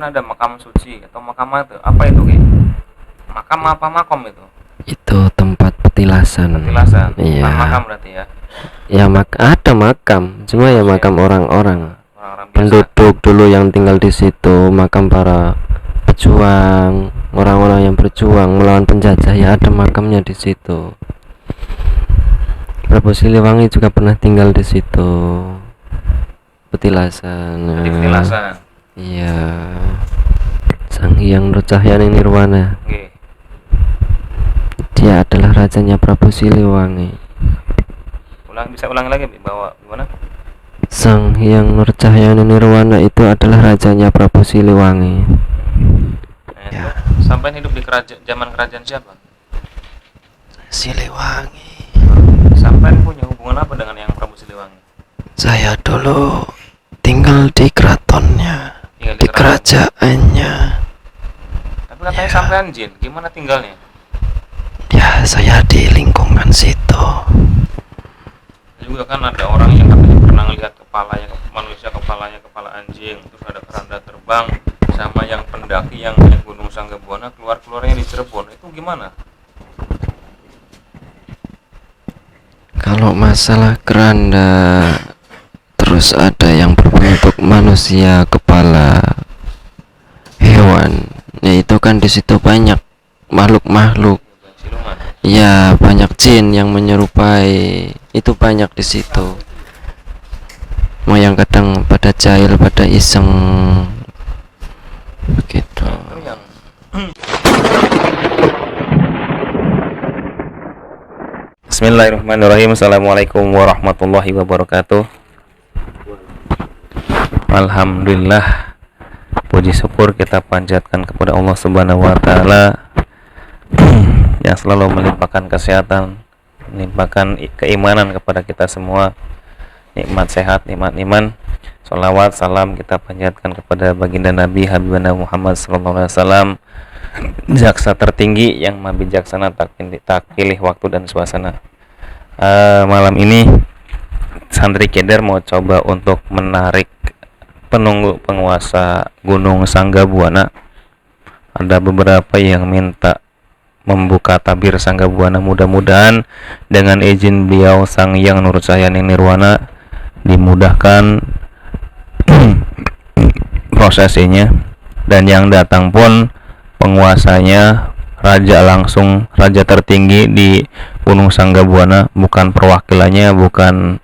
sana ada makam suci atau makam apa itu Ki? Makam apa makom itu? Itu tempat petilasan. Petilasan. Iya. Makam berarti ya. Ya ada makam, cuma ya makam orang-orang Orang-orang biasa. penduduk dulu yang tinggal di situ, makam para pejuang, orang-orang yang berjuang melawan penjajah, ya ada makamnya di situ. Prabu Siliwangi juga pernah tinggal di situ. Petilasan. Di petilasan. Iya. Sang Hyang Nurcahyani Nirwana. Oke. Dia adalah rajanya Prabu Siliwangi. Bisa ulang lagi bahwa gimana? Sang Hyang Nurcahyani Nirwana itu adalah rajanya Prabu Siliwangi. Ya. Sampai hidup di zaman kerajaan siapa? Siliwangi. Sampai punya hubungan apa dengan yang Prabu Siliwangi? Saya dulu tinggal di keratonnya, Tinggal di kerajaannya. Tapi katanya sampean jin, gimana tinggalnya? Ya, saya di lingkungan situ. Juga kan ada orang yang katanya pernah ngelihat kepalanya manusia, kepalanya kepala anjing, terus ada keranda terbang, sama yang pendaki yang naik Gunung Sanggabuana keluarnya di Cirebon, itu gimana? Kalau masalah keranda, terus ada yang berbentuk manusia, kepala hewan, ya itu kan di situ banyak makhluk-makhluk. Siluman. Ya, banyak jin yang menyerupai, itu banyak di situ. Mau yang kadang pada jahil, pada iseng, begitu. Itu yang Bismillahirrahmanirrahim. Assalamualaikum warahmatullahi wabarakatuh. Alhamdulillah, puji syukur kita panjatkan kepada Allah Subhanahu wa taala yang selalu melimpahkan kesehatan, melimpahkan keimanan kepada kita semua, nikmat sehat, nikmat iman. Sholawat salam kita panjatkan kepada baginda Nabi Habibana Muhammad sallallahu alaihi wasallam, jaksa tertinggi yang maha bijaksana, tak pilih waktu dan suasana. Malam ini Santri Keder mau coba untuk menarik penunggu penguasa Gunung Sanggabuana. Ada beberapa yang minta membuka tabir Sanggabuana, mudah-mudahan dengan izin beliau Sang Hyang Nurcahyani Nirwana dimudahkan prosesinya, dan yang datang pun penguasanya raja langsung, raja tertinggi di Gunung Sanggabuana, bukan perwakilannya, bukan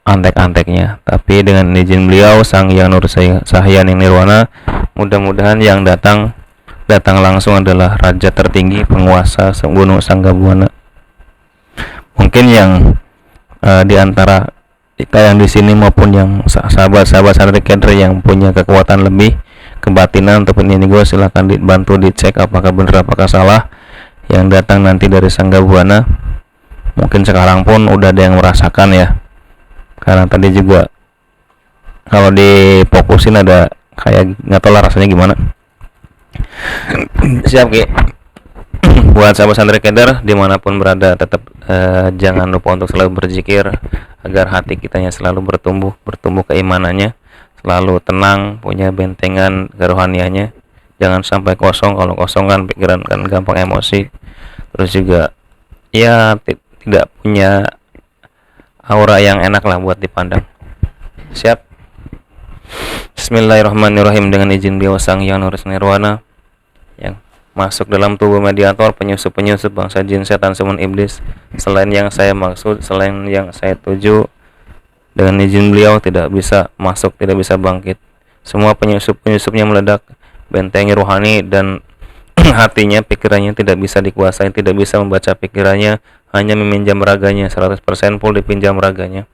antek-anteknya, tapi dengan izin beliau Sang Hyang Nurcahyani Nirwana, mudah-mudahan yang datang langsung adalah raja tertinggi penguasa Gunung Sanggabuana. Mungkin yang di antara kita yang di sini maupun yang sahabat-sahabat Santri Keder yang punya kekuatan lebih, kebatinan ataupun ini gue, silakan dibantu dicek apakah benar apakah salah yang datang nanti dari Sanggabuana. Mungkin sekarang pun udah ada yang merasakan ya, karena tadi juga kalau difokusin ada kayak nggak tahu lah rasanya gimana. Siap Ki. Buat sahabat Santri Keder dimanapun berada, tetap jangan lupa untuk selalu berzikir agar hati kitanya selalu bertumbuh keimanannya, selalu tenang, punya bentengan kerohaniannya. Jangan sampai kosong. Kalau kosong kan pikiran kan gampang emosi, terus juga ya tidak punya aura yang enak lah buat dipandang. Siap. Bismillahirrahmanirrahim. Dengan izin beliau Sang Hyang Nirwana yang masuk dalam tubuh mediator, penyusup-penyusup bangsa jin, setan, sumun, iblis, selain yang saya maksud, selain yang saya tuju, dengan izin beliau tidak bisa masuk, tidak bisa bangkit. Semua penyusup-penyusupnya meledak, bentengi rohani dan hatinya, pikirannya tidak bisa dikuasai, tidak bisa membaca pikirannya, hanya meminjam raganya, 100% full dipinjam raganya.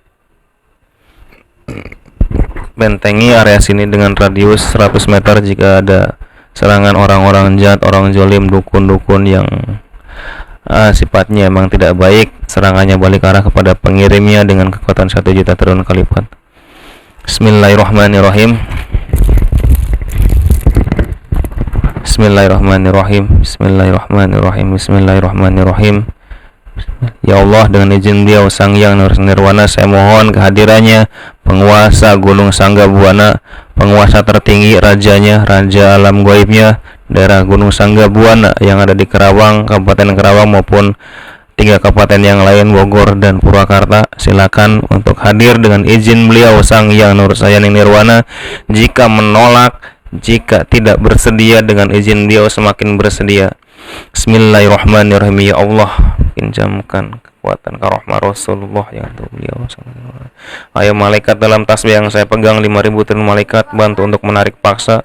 Bentengi area sini dengan radius 100 meter jika ada serangan orang-orang jahat, orang zolim, dukun-dukun yang sifatnya memang tidak baik, serangannya balik arah kepada pengirimnya dengan kekuatan 1 juta triliun kali lipat. Bismillahirrahmanirrahim. Bismillahirrahmanirrahim. Bismillahirrahmanirrahim. Bismillahirrahmanirrahim. Ya Allah, dengan izin beliau Sang Hyang Nirwana, saya mohon kehadirannya penguasa Gunung Sanggabuana, penguasa tertinggi, rajanya, raja alam gaibnya, daerah Gunung Sanggabuana yang ada di Karawang, Kabupaten Karawang maupun 3 kabupaten yang lain, Bogor dan Purwakarta. Silakan untuk hadir dengan izin beliau Sang Hyang Nursayaning Nirwana. Jika menolak, jika tidak bersedia, dengan izin beliau semakin bersedia. Bismillahirrahmanirrahim. Ya Allah, pinjamkan kekuatan karomah Rasulullah yang itu beliau. Ayo malaikat dalam tasbih yang saya pegang 5.000 triliun malaikat, bantu untuk menarik paksa.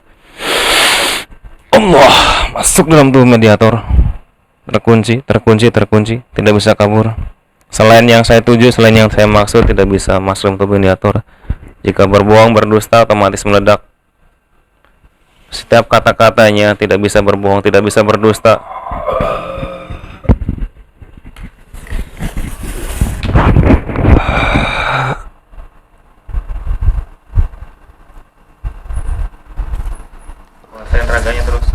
Allah masuk dalam tubuh mediator. Terkunci, tidak bisa kabur. Selain yang saya tuju, selain yang saya maksud, tidak bisa masuk dalam tubuh mediator. Jika berbohong, berdusta, otomatis meledak. Setiap kata-katanya tidak bisa berbohong, tidak bisa berdusta. Kuasain raganya terus.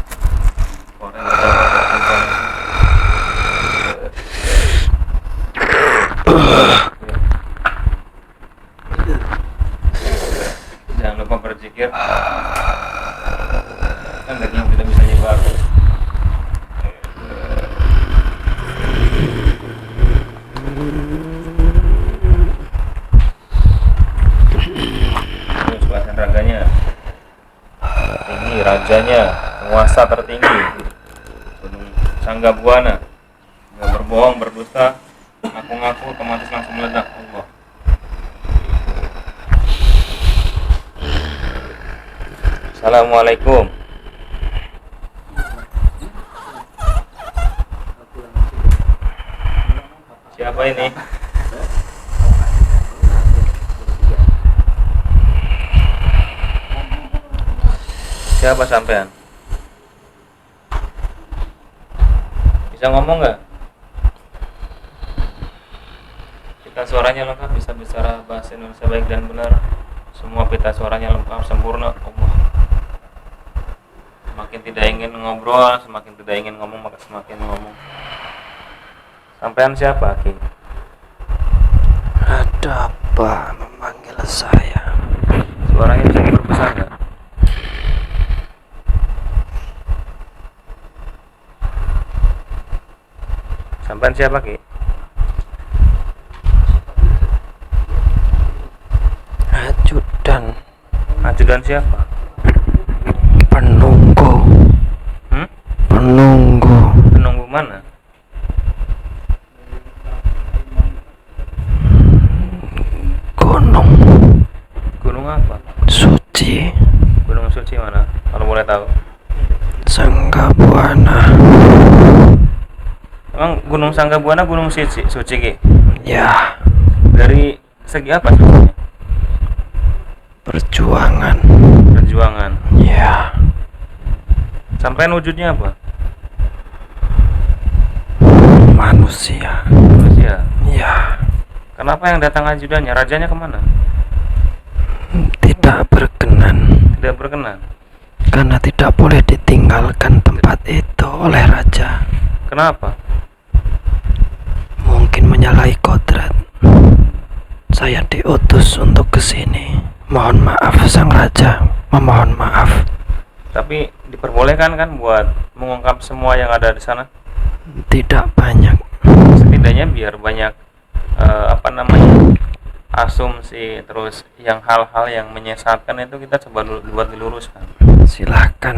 Jangan lupa berzikir. Kan daging tidak bisa nyebar. Terus kuasain raganya. Tinggi rajanya, penguasa tertinggi Gunung Sanggabuana. Nggak berbohong, berdusta, ngaku-ngaku, otomatis langsung meledak. Allah. Assalamualaikum. Siapa ini? Siapa sampean? Bisa ngomong nggak? Pita suaranya lengkap, bisa bicara bahasa Indonesia baik dan benar. Semua pita suaranya lengkap, sempurna. Allah. Semakin tidak ingin ngobrol, semakin tidak ingin ngomong, maka semakin ngomong. Sampean siapa, Ki? Ada apa memanggil saya? Suaranya bisa diperbesar nggak? Sampean siapa, Ki? Ajudan. Ajudan siapa? Penunggu. Penunggu. Penunggu mana? Gunung Gunung apa? Suci. Gunung Suci mana? Kalau boleh tahu. Sanggabuana. Emang Gunung Sanggabuana Gunung Suci, Ki? Ya, Dari segi apa sucinya? perjuangan. Perjuangan. Ya, Sampean wujudnya apa? manusia. Manusia. Ya, Kenapa yang datang ajudannya? Rajanya kemana? tidak berkenan Tidak berkenan. karena tidak boleh ditinggalkan tempat itu oleh raja. Kenapa? Mungkin menyalahi kodrat. Saya diutus untuk kesini. Mohon maaf sang raja, memohon maaf. Tapi diperbolehkan kan buat mengungkap semua yang ada di sana? Tidak banyak. Setidaknya biar banyak asumsi, terus yang hal-hal yang menyesatkan itu kita coba buat diluruskan. Silahkan.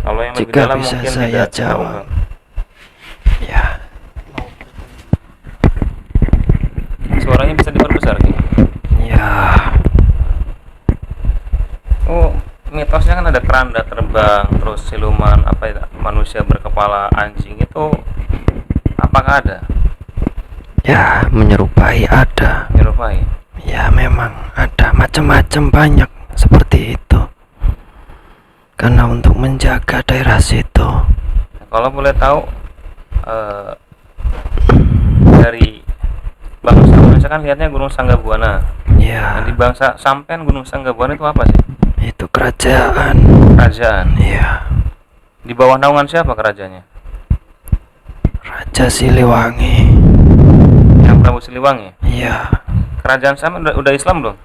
Kalau yang lebih Jika dalam bisa mungkin saya tidak jawab. terungkap. Ya, Suaranya bisa diperbesar, Ki? ya. Oh, mitosnya kan ada keranda terbang, terus siluman manusia berkepala anjing, itu apakah ada? Ya, menyerupai ada. Menyerupai. Ya, memang ada macam-macam, banyak seperti itu. Karena untuk menjaga daerah situ. Kalau boleh tahu, dari bangsa Indonesia kan lihatnya Gunung Sanggabuana. Ya, Nah, di bangsa sampean Gunung Sanggabuana itu apa sih? itu kerajaan. Kerajaan. Ya, Di bawah naungan siapa kerajaannya? Raja Siliwangi. Yang Prabu Siliwangi. Ya, Kerajaan sama udah Islam belum?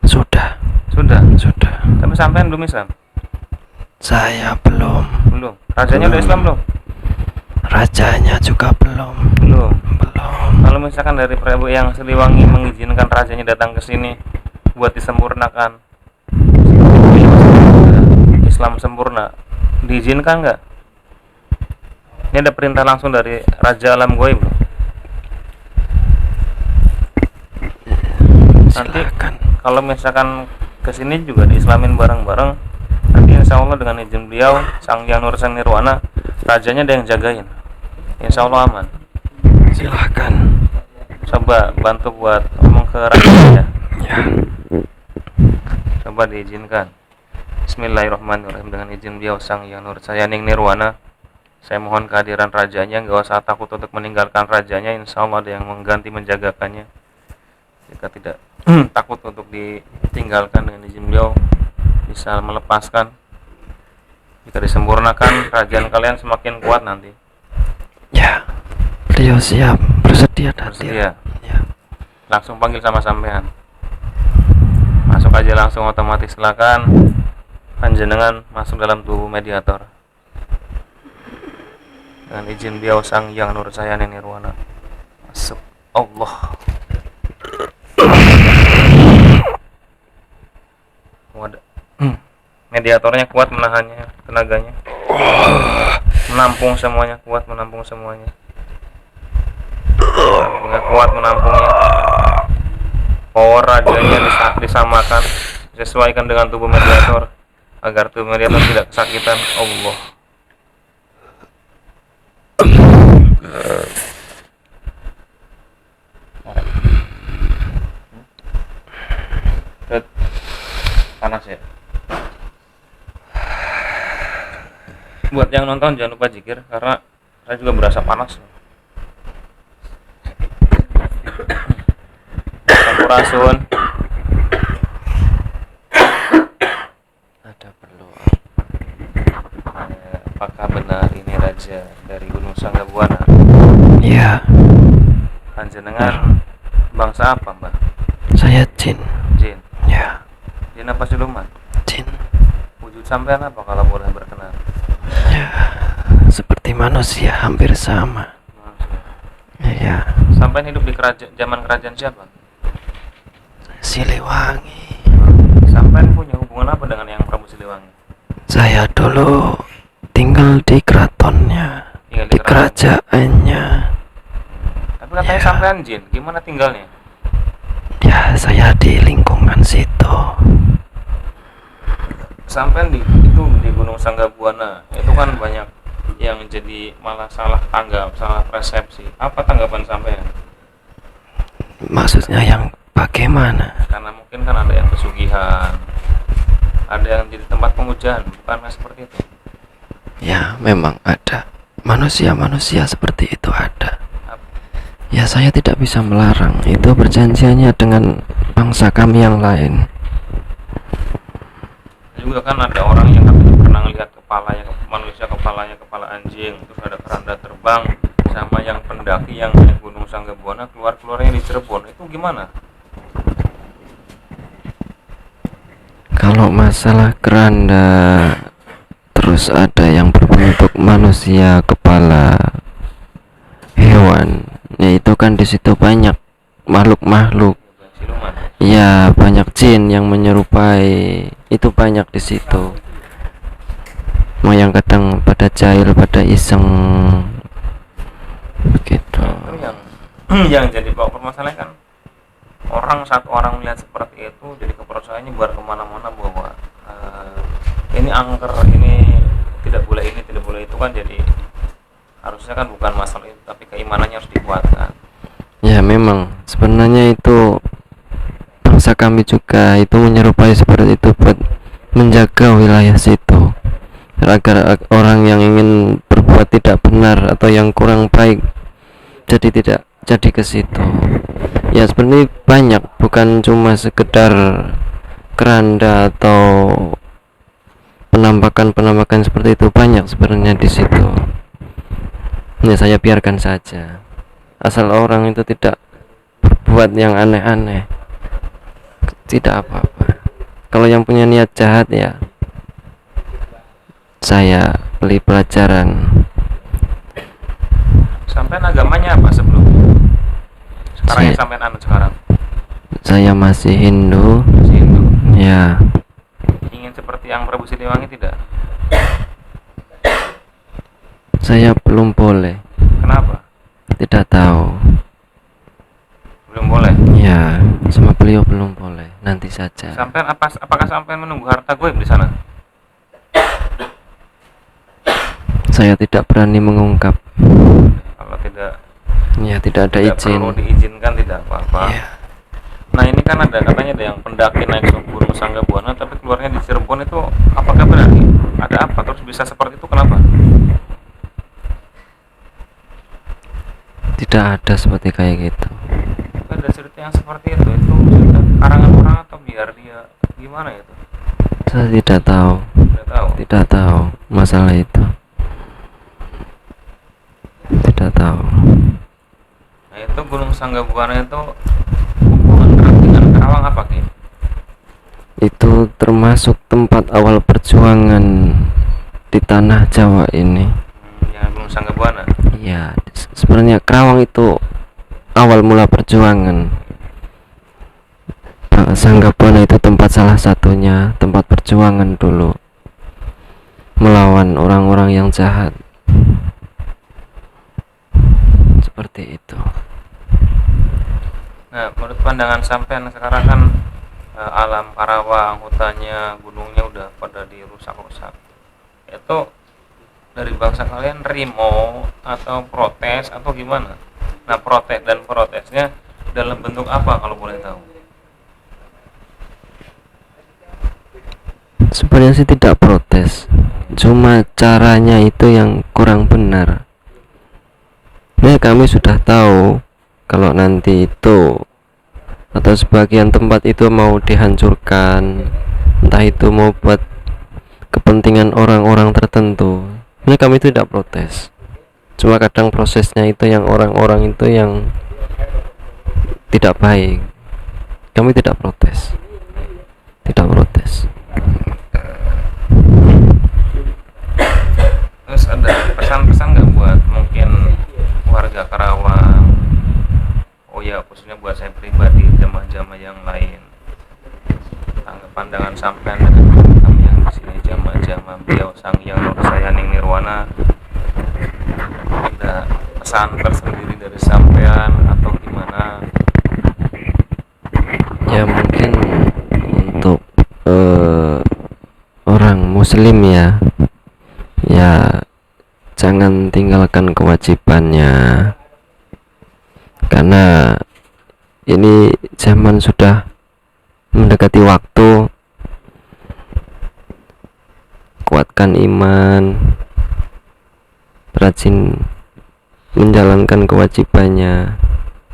sudah. Sudah. Sudah. Tapi sampean belum Islam? Saya belum. Belum. Rajanya udah Belum. Islam belum? Rajanya juga belum. Belum. Belum. Kalau misalkan dari Prabu yang Siliwangi mengizinkan rajanya datang ke sini buat disempurnakan Islam sempurna, diizinkan nggak? Ini ada perintah langsung dari Raja Alam Goib. Nanti Silakan. kalau misalkan kesini juga diislamin bareng-bareng, nanti insya Allah dengan izin beliau Sang Hyang Nur Sang Nirwana, rajanya ada yang jagain, insya Allah aman. Silakan. Coba bantu buat ngomong ke rajanya, Ya. coba diizinkan. Bismillahirrahmanirrahim, dengan izin beliau Sang Hyang Nur Sayaning Nirwana, saya mohon kehadiran rajanya, gak usah takut untuk meninggalkan rajanya, insya Allah ada yang mengganti menjagakannya. Jika tidak takut untuk ditinggalkan, dengan izin beliau bisa melepaskan. Jika disempurnakan, kerajaan kalian semakin kuat nanti. Ya. Beliau siap, bersedia hadir. Bersedia. Ya. Langsung panggil sama sampean. Masuk aja langsung otomatis, silakan. Panjenengan masuk dalam tubuh mediator. Dengan izin beliau Sang Hyang Nur Sayaning Nirwana. Masuk. Allah. Wadah. Mediatornya kuat menahannya, tenaganya. Menampung semuanya, kuat menampung semuanya. Menampungnya kuat menampungnya. Power rajanya disamakan, sesuaikan dengan tubuh mediator agar tubuh mediator tidak kesakitan. Allah. Panas ya. Buat yang nonton jangan lupa zikir karena saya juga berasa panas. Sampurasun. Ada perlu. Apakah benar ini raja dari Gunung Sanggabuana? Ya. Panjenengan bangsa apa, Mbak? Saya jin. Jin. Ya. Jin apa siluman? Jin. Wujud sampean apa kalau boleh berkenan? Ya. Seperti manusia, hampir sama. Ya. Sampean hidup di zaman kerajaan siapa? Siliwangi. Sampean punya hubungan apa dengan yang Prabu Siliwangi? Saya dulu tinggal di keratonnya, Tinggal di kerajaannya. Tapi katanya sampean jin, gimana tinggalnya? Ya, saya di lingkungan situ. Sampean itu di Gunung Sanggabuana, itu kan banyak yang jadi malah salah tanggap, salah persepsi. Apa tanggapan sampean? Maksudnya yang bagaimana? Karena mungkin kan ada yang pesugihan, ada yang jadi tempat pemujaan, bukan seperti itu? Ya, memang ada. Manusia-manusia seperti itu ada. Ya, saya tidak bisa melarang. Itu perjanjiannya dengan bangsa kami yang lain. Juga kan ada orang yang katanya pernah ngelihat kepalanya manusia, kepalanya kepala anjing, terus ada keranda terbang, sama yang pendaki yang naik Gunung Sanggabuana keluarnya di Cirebon, itu gimana? Kalau masalah keranda, terus ada yang berbentuk manusia, kepala hewan, ya itu kan di situ banyak makhluk-makhluk. Siluman. Ya, banyak jin yang menyerupai, itu banyak di situ. Mau yang kadang pada jahil, pada iseng, begitu. Itu yang jadi pokok permasalahan kan, satu orang melihat seperti itu jadi kepercayaannya buat kemana-mana bahwa ini angker, ini tidak boleh, ini tidak boleh, itu kan jadi harusnya kan bukan masalah itu, tapi keimanannya harus dikuatkan. Ya, memang sebenarnya itu bangsa kami juga itu menyerupai seperti itu buat menjaga wilayah situ agar orang yang ingin berbuat tidak benar atau yang kurang baik jadi tidak jadi ke situ. Ya, sebenarnya banyak, bukan cuma sekedar keranda atau penampakan seperti itu, banyak sebenarnya di situ. Ya, saya biarkan saja asal orang itu tidak berbuat yang aneh-aneh, tidak apa-apa. kalau yang punya niat jahat ya saya beli pelajaran. Sampean agamanya apa sebelumnya? Sekarang yang Saya- sampean anut sekarang? Saya masih Hindu Masih Hindu. ya. Ingin seperti yang Prabu Siliwangi tidak? Saya belum boleh, Kenapa? tidak tahu Belum boleh. ya, sama beliau belum boleh, nanti saja. Sampean apakah sampean menunggu harta goib di sana? Saya tidak berani mengungkap Kalau tidak ya, tidak ada tidak izin perlu diizinkan tidak apa-apa. ya. Nah ini kan ada katanya ada yang pendaki naik Gunung Sanggabuana tapi keluarnya di Cirebon, itu apakah benar? Ada apa terus bisa seperti itu, kenapa? Tidak ada seperti kayak gitu. Ada cerita yang seperti itu cerita karangan orang atau biar dia gimana itu? Saya tidak tahu, Tidak tahu. tidak tahu masalah itu, tidak tahu. Nah itu Gunung Sanggabuana itu hubungan erat dengan Karawang apa Ki? Itu termasuk tempat awal perjuangan di tanah Jawa ini. Yang Gunung Sanggabuana. Ya, sebenarnya Karawang itu awal mula perjuangan. Sanggabuana itu tempat salah satunya, tempat perjuangan dulu melawan orang-orang yang jahat. Seperti itu. Nah menurut pandangan sampean sekarang kan alam Karawang, hutannya, gunungnya udah pada dirusak-rusak. Itu dari bangsa kalian rimo atau protes atau gimana? Nah protes dan protesnya dalam bentuk apa kalau boleh tahu? Sebenarnya sih tidak protes, cuma caranya itu yang kurang benar. Nah, kami sudah tahu kalau nanti itu atau sebagian tempat itu mau dihancurkan, entah itu mau buat kepentingan orang-orang tertentu. Ini kami tidak protes, cuma kadang prosesnya itu yang orang-orang itu yang tidak baik. Kami tidak protes, tidak protes. Terus ada pesan-pesan nggak buat mungkin warga Karawang? Oh ya khususnya buat saya pribadi, jamaah-jamaah yang lain. Tanggapan pandangan sampean dengan kami yang di sini jamaah-jamaah beliau Sang Hyang Nur Sayaning Nirwana. Ada pesan tersendiri dari sampean atau gimana? Ya mungkin untuk orang muslim ya jangan tinggalkan kewajibannya, karena ini zaman sudah mendekati waktu. Kuatkan iman, rajin menjalankan kewajibannya,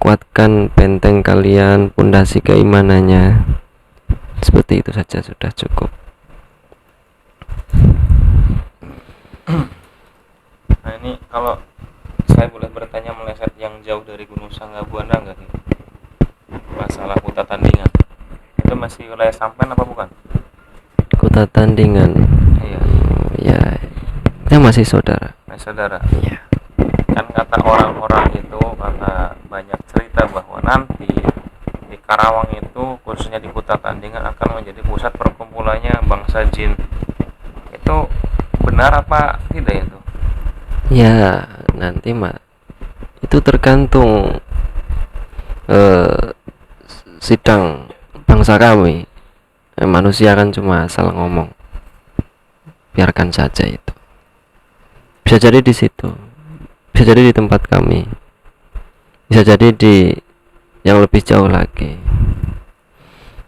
kuatkan benteng kalian, pondasi keimanannya. Seperti itu saja sudah cukup. Nah ini kalau saya boleh bertanya meleset yang jauh dari Gunung Sanggabuana nggak sih? Masalah Kuta Tandingan itu masih wilayah sampean apa bukan? Kota Tandingan Iya, ya masih saudara. saudara. Ya. Kan kata orang-orang itu, kata banyak cerita bahwa nanti di Karawang itu khususnya di Kuta Tandingan akan menjadi pusat perkumpulannya bangsa jin. Itu benar apa tidak itu? Ya nanti itu tergantung sidang bangsa kami. Manusia kan cuma salah ngomong, biarkan saja itu. Bisa jadi di situ, bisa jadi di tempat kami, bisa jadi di yang lebih jauh lagi,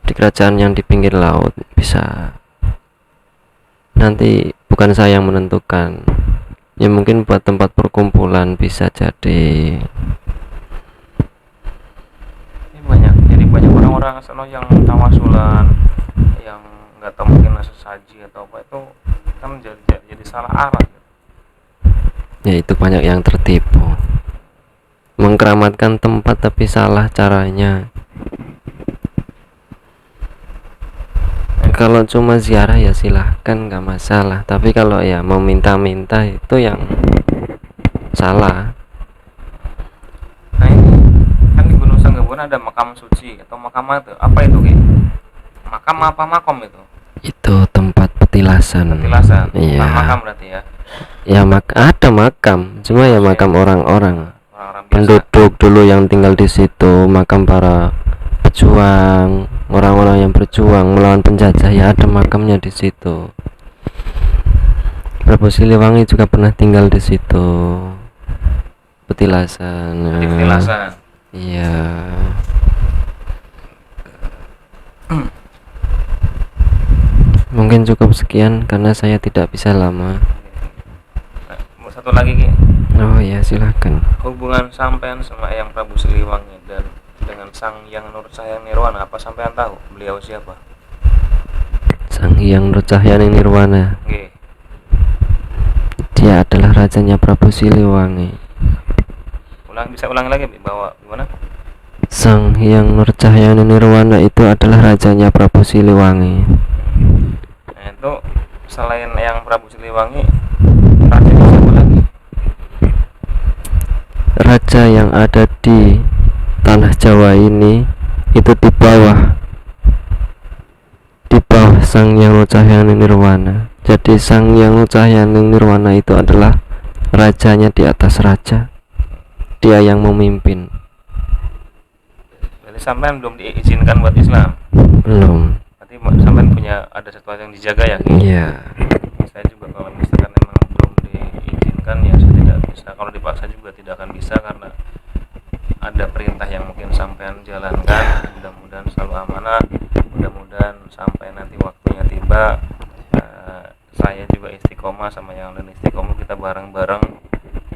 di kerajaan yang di pinggir laut. Bisa, nanti bukan saya yang menentukan. Ya mungkin buat tempat perkumpulan bisa jadi. Jadi banyak orang-orang sono yang tawasulan, yang nggak tahu mungkin sesaji atau apa, itu kan jadi salah arah. Ya itu banyak yang tertipu, mengkeramatkan tempat tapi salah caranya. Kalau cuma ziarah ya silahkan, nggak masalah, tapi kalau ya mau minta-minta itu yang salah. Nah ini kan di Gunung Sanggabuna ada makam suci atau makam apa itu Ki? Makam apa makom itu? Itu tempat petilasan. Petilasan. Iya. Bukan makam berarti ya. Ya ada makam, cuma ya makam orang-orang Orang-orang biasa. penduduk dulu yang tinggal di situ, makam para pejuang, orang-orang yang berjuang melawan penjajah, ya ada makamnya di situ. Prabu Siliwangi juga pernah tinggal di situ. Petilasan. Di Petilasan. Iya. Mungkin cukup sekian karena saya tidak bisa lama. Nah, satu lagi Ki. Oh ya, silahkan. Hubungan sampean sama Eyang Prabu Siliwangi dan dengan Sang Hyang Nur Cahya Nirwana, apa sampean tahu beliau siapa? Sang Hyang Nur Cahya Nirwana. Nggih. Dia adalah rajanya Prabu Siliwangi. Bisa ulangi lagi bahwa gimana? Sang Hyang Nur Cahya Nirwana itu adalah rajanya Prabu Siliwangi. Nah itu selain Eyang Prabu Siliwangi, raja siapa lagi? Raja yang ada di tanah Jawa ini itu di bawah Sang Hyang Nur Cahya Nirwana. Jadi Sang Hyang Nur Cahya Nirwana itu adalah rajanya di atas raja. Dia yang memimpin. Jadi sampean belum diizinkan buat Islam. Belum. Berarti sampean punya ada sesuatu yang dijaga ya? Iya. Saya juga kalau misalkan memang belum diizinkan ya saya tidak bisa. Kalau dipaksa juga tidak akan bisa karena ada perintah yang mungkin sampean jalankan. Mudah-mudahan selalu amanah. Mudah-mudahan sampai nanti waktunya tiba, saya juga istiqomah sama yang lain istiqomah, kita bareng-bareng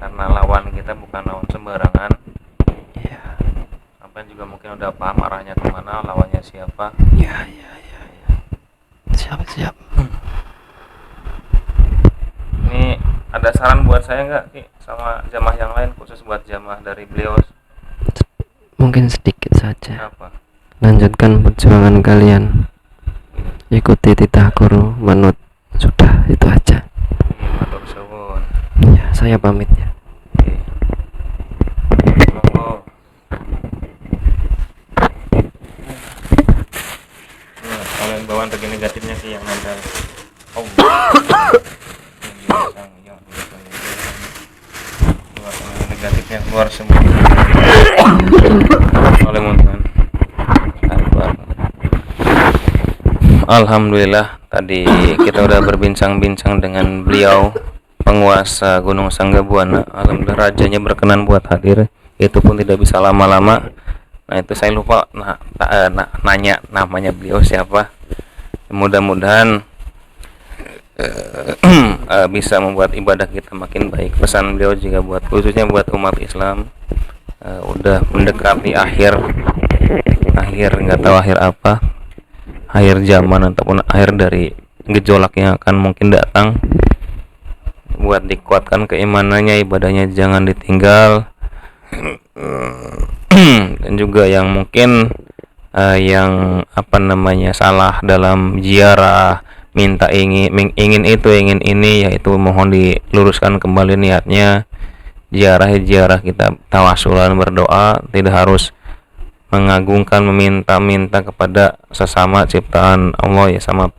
karena lawan kita bukan lawan sembarangan. Iya. Sampai juga mungkin udah paham arahnya kemana, lawannya siapa. Iya. Siap. Ini ada saran buat saya nggak Ki sama jamaah yang lain, khusus buat jamaah dari beliau? Mungkin sedikit saja. Apa? Lanjutkan perjuangan kalian. Ikuti titah guru, manut. Sudah, itu aja. Matur suwun. Ya, saya pamit ya. Oke. Monggo. Nah, kalau yang bawaan regi negatifnya sih yang nempel. Oh. Negatifnya keluar semua. Oleh teman. Alhamdulillah, tadi kita udah berbincang-bincang dengan beliau, penguasa Gunung Sanggabuna. Alhamdulillah rajanya berkenan buat hadir, itu pun tidak bisa lama-lama. Nah itu saya lupa nanya namanya beliau siapa. Mudah-mudahan bisa membuat ibadah kita makin baik. Pesan beliau juga buat khususnya buat umat Islam, udah mendekati akhir nggak tahu akhir apa, akhir zaman ataupun akhir dari gejolak yang akan mungkin datang. Buat dikuatkan keimanannya, ibadahnya jangan ditinggal. Dan juga yang mungkin yang salah dalam ziarah, ingin itu ingin ini, yaitu mohon diluruskan kembali niatnya. Ziarah kita tawasulan berdoa, tidak harus mengagungkan, meminta-minta kepada sesama ciptaan Allah ya, sama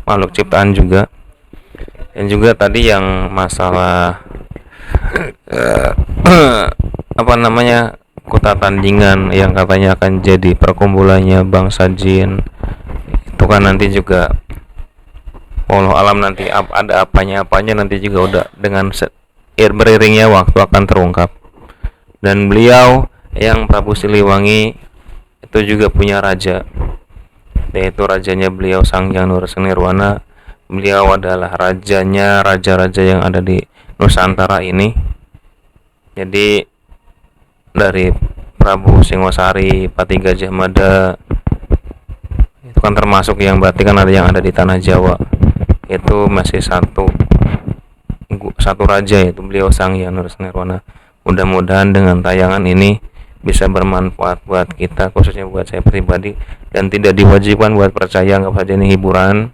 makhluk ciptaan juga. Dan juga tadi yang masalah kota Tandingan yang katanya akan jadi perkumpulannya bangsa jin, itu kan nanti juga wallahu alam nanti ada apanya nanti juga udah dengan beriringnya waktu akan terungkap. Dan beliau yang Prabu Siliwangi itu juga punya raja, yaitu rajanya beliau Sang Hyang Nur Nirwana. Beliau adalah rajanya raja-raja yang ada di Nusantara ini. Jadi dari Prabu Singosari, Pati Gajah Mada, itu kan termasuk yang berarti kan ada yang ada di tanah Jawa. Itu masih satu raja, yaitu beliau Sang Hyang Nur Nirwana. Mudah-mudahan dengan tayangan ini bisa bermanfaat buat kita, khususnya buat saya pribadi, dan tidak diwajibkan buat percaya. Anggap saja ini hiburan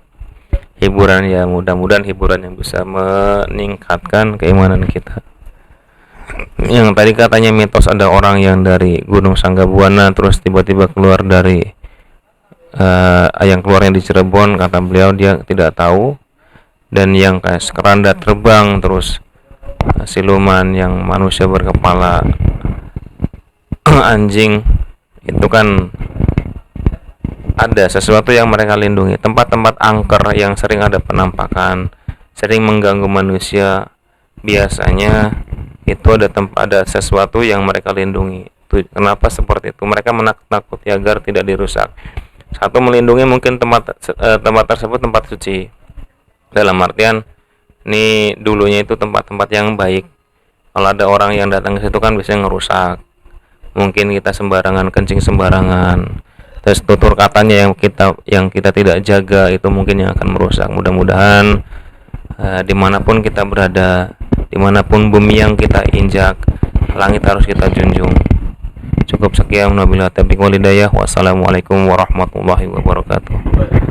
ya, mudah-mudahan hiburan yang bisa meningkatkan keimanan kita. Yang tadi katanya mitos ada orang yang dari Gunung Sanggabuana terus tiba-tiba keluar dari yang keluarnya di Cirebon, kata beliau dia tidak tahu. Dan yang kayak keranda terbang, terus siluman yang manusia berkepala anjing, itu kan ada sesuatu yang mereka lindungi. Tempat-tempat angker yang sering ada penampakan, sering mengganggu manusia, biasanya itu ada sesuatu yang mereka lindungi. Kenapa seperti itu? Mereka menakut-nakuti agar tidak dirusak. Satu, melindungi mungkin tempat tersebut tempat suci, dalam artian ini dulunya itu tempat-tempat yang baik. Kalau ada orang yang datang ke situ kan biasanya ngerusak. Mungkin kita sembarangan kencing sembarangan, terus tutur katanya yang kita tidak jaga, itu mungkin yang akan merusak. Mudah-mudahan dimanapun kita berada, dimanapun bumi yang kita injak, langit harus kita junjung. Cukup sekian, wabillahi taufiq wal hidayah. Wassalamualaikum warahmatullahi wabarakatuh.